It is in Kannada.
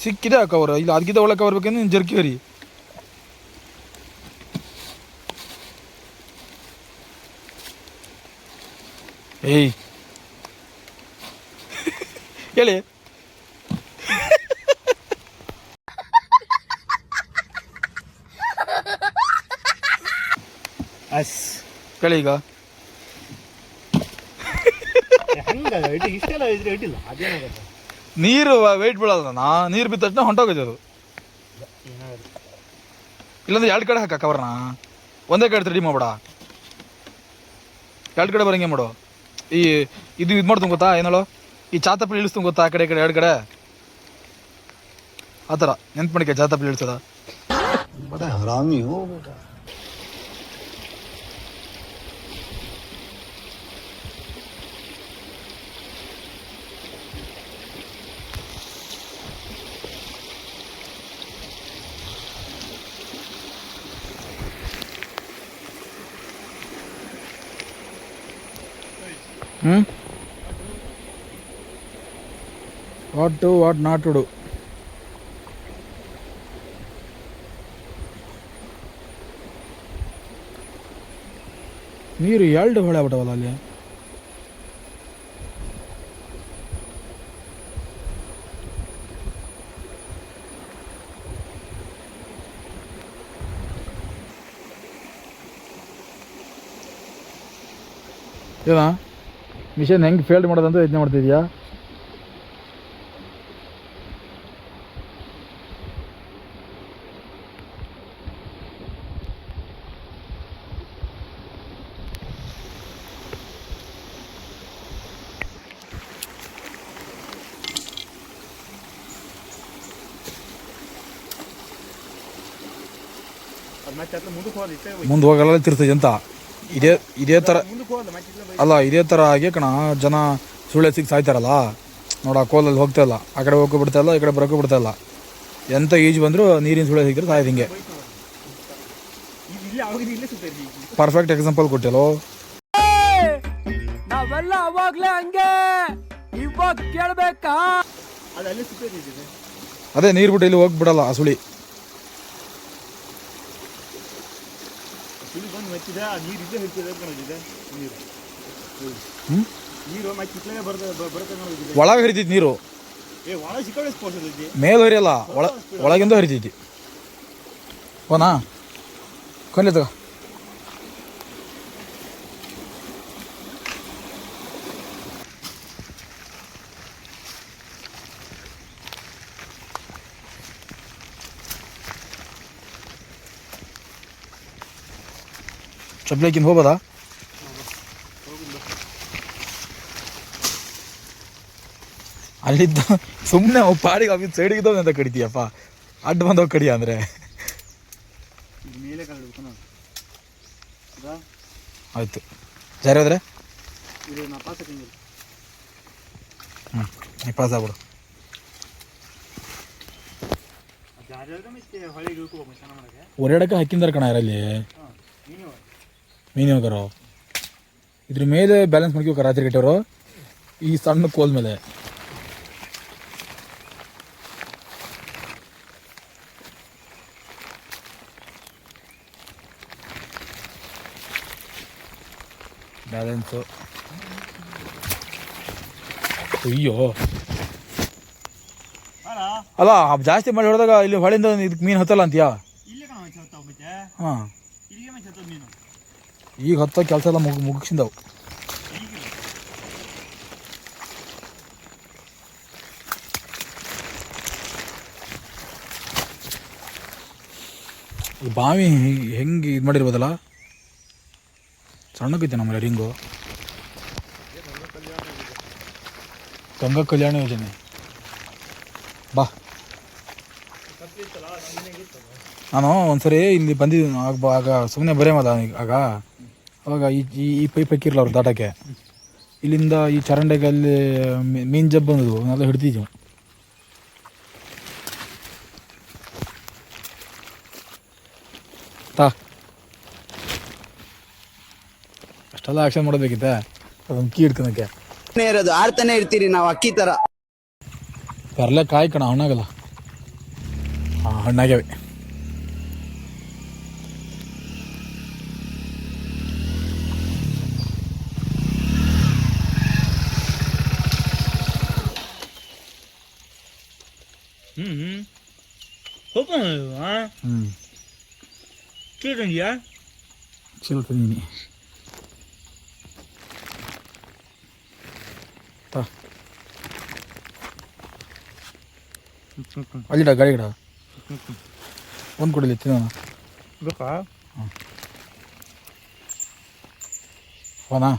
ಸಿಕ್ಕಿದೆ ಕವರ್ ಇಲ್ಲ ಅದಕ್ಕಿಂತ ಒಳ್ಳೆ ಕವರ್ ಬೇಕಂದ್ರೆ ನೀನು ಜರ್ಕಿ ಹರಿ. ಏಯ್ ಹೇಳಿ ಅಸ್ ಕೇಳಿ ಈಗ ಇಷ್ಟೆಲ್ಲ ಇಟ್ಟಿಲ್ಲ ಅದೇನಾಗುತ್ತೆ ನೀರು ವೆಯ್ಟ್ ಬೀಳಲ್ಲ ನೀರು ಬಿದ್ದ ತಕ್ಷಣ ಹೊಂಟೋಗೈತೆ ಅದು. ಇಲ್ಲಾಂದ್ರೆ ಎರಡು ಕಡೆ ಹಾಕ ಕವರ್ನ, ಒಂದೇ ಕಡೆ ರೆಡಿ ಮಾಡ್ಬೇಡ, ಎರಡು ಕಡೆ ಬರಂಗೆ ಮಾಡು. ಈ ಇದು ಮಾಡ್ತು ಗೊತ್ತಾ ಏನೋ ಈ ಚಾತಪ್ಪಲಿ ಇಳಿಸ್ತು ಗೊತ್ತಾ ಆ ಕಡೆ ಈ ಕಡೆ ಎರಡು ಕಡೆ ಆ ಥರ ನೆನ್ಪು ಮಾಡಿಕೆ ಚಾತಪ್ಪಲಿ ಇಳಿಸೋದ. What to what not to do. ನೀರು ಎರಡು ಹೊಳೆ ಆಗ್ಬಿಟ್ಟವಲ್ಲ ಅಲ್ಲಿ. ಏನಾ ಮಿಷನ್ ಹೆಂಗೆ ಫೇಲ್ಡ್ ಮಾಡೋದಂತ ಯೋಚನೆ ಮಾಡ್ತಿದ್ಯಾ? ಮುಂದೆ ಹೋಗಲ್ಲ ತಿರ್ತೈತೆ ಅಂತ ಇದೇ ಥರ ಅಲ್ಲ, ಇದೇ ಥರ ಆಗಿ ಕಣ ಜನ ಸುಳ್ಳೆ ಸಿಕ್ಕಿ ಸಾಯ್ತಾರಲ್ಲ ನೋಡ. ಕೋಲಲ್ಲಿ ಹೋಗ್ತಾ ಇಲ್ಲ, ಆ ಕಡೆ ಹೋಗೋ ಬಿಡ್ತಾ ಇಲ್ಲ, ಈ ಕಡೆ ಬರೋಕ್ಕೂ ಬಿಡ್ತಾ ಇಲ್ಲ. ಎಂಥ ಈಜು ಬಂದರೂ ನೀರಿನ ಸುಳ್ಳೆ ಸಿಕ್ಕಿದ್ರೆ ಸಾಯ್ದು ಹಿಂಗೆ. ಪರ್ಫೆಕ್ಟ್ ಎಕ್ಸಾಂಪಲ್ ಕೊಟ್ಟಿಲ್ಲೋ. ನಾವೆಲ್ಲ ಅವಾಗ್ಲೇ ಹಂಗೆ, ಇವಾಗ ಕೇಳ್ಬೇಕಾ? ಅದೇ ನೀರು ಬಿಟ್ಟು ಇಲ್ಲಿ ಹೋಗ್ಬಿಡಲ್ಲ ಆ ಸುಳಿ. ಒಳಗೆ ಹರಿತೈತಿ ನೀರು, ಮೇಲೆ ಹರಿಯಲ್ಲ, ಒಳಗಿಂದ ಹರಿತೈತಿ. ಓನಾ ಕೊನೆ ತಗೋ. ಚಪ್ಲೇಕಿಂದ ಹೋಗ್ಬೋದಾ? ಅಲ್ಲಿದ್ದ ಸುಮ್ಮನೆ ಪಾಡಿಗೆ ಅವಿ ಸೈಡಿಗಿದ್ದವ ಅಂತ ಕಡಿತೀಯಪ್ಪ, ಅಡ್ಡ ಬಂದವ ಕಡಿಯ ಅಂದರೆ ಆಯಿತು. ಜಾರಿ ಹೋದ್ರೆ ನೀ ಪಾಸ್ ಆಗ್ಬಿಡು. ಓಡಾಡಕ್ಕೆ ಹಾಕಿಂದಾರ ಕಣ ಯಾರಲ್ಲಿ ಮೀನು ಹೋಗಾರೋ. ಇದ್ರ ಮೇಲೆ ಬ್ಯಾಲೆನ್ಸ್ ಮಾಡ್ಕೋಕ ರಾತ್ರಿ ಗಟ್ಟವರು ಈ ಸಣ್ಣ ಕೋಲ್ ಮೇಲೆ. ಬ್ಯಾಲೆನ್ಸು ಅಯ್ಯೋ ಅಲ್ಲ ಜಾಸ್ತಿ ಮಾಡಿ ಹೊಡೆದಾಗ ಇಲ್ಲಿ ಹೊಳೆಯಿಂದ ಇದಕ್ಕೆ ಮೀನು ಹತ್ತಲ್ಲ ಅಂತೀಯಾ? ಹಾಂ ಈಗ ಹತ್ತೋ ಕೆಲಸ ಎಲ್ಲ ಮುಗಿಸಿದವು. ಈ ಬಾವಿ ಹೆಂಗೆ ಇದು ಮಾಡಿರ್ಬೋದಲ್ಲ, ಸಣ್ಣಕ್ಕೈತೆ ನಮ್ಮಲ್ಲಿ ರಿಂಗು. ಗಂಗಾ ಕಲ್ಯಾಣ ಯೋಜನೆ ಬಾ. ನಾನು ಒಂದ್ಸರಿ ಇಲ್ಲಿ ಬಂದಿದ್ದೀನಿ ಆಗ ಸುಮ್ಮನೆ ಬರೇಮಲ್ಲ ಆಗ ಅವಾಗ ಈ ಪೈಪ್ ಹಾಕಿರಲ್ಲ ಅವ್ರು ದಾಟಕ್ಕೆ. ಇಲ್ಲಿಂದ ಈ ಚರಂಡಿಗೆ ಅಲ್ಲಿ ಮೀನು ಜಬ್ ಬಂದದು ಅದನ್ನೆಲ್ಲ ಹಿಡ್ತಿದ್ವಿ. ಅಷ್ಟೆಲ್ಲ ಆಕ್ಷನ್ ಮಾಡೋದಕ್ಕಿಂತ ಅದೊಂದು ಕೀ ಹಿಡ್ಕೊಳಕ್ಕೆ ಇರೋದು ಆಡ್ತಾನೆ ಇರ್ತೀರಿ ನಾವು ಅಕ್ಕಿ ತರ. ಬರ್ಲೆ ಕಾಯಿ ಕಣ ಹಣ್ಣಾಗಲ್ಲ. ಹಣ್ಣಾಗ್ಯಾವೆ. ಚೀಲ ತಂದೀನಿ. ಅಲ್ಲಿಡ ಗಾಡಿ ಗಿಡ ಒಂದು ಕೊಡಲಿ ತಿನ್ನೋಣ. ಬೇಕಾ? ಹೋನಾ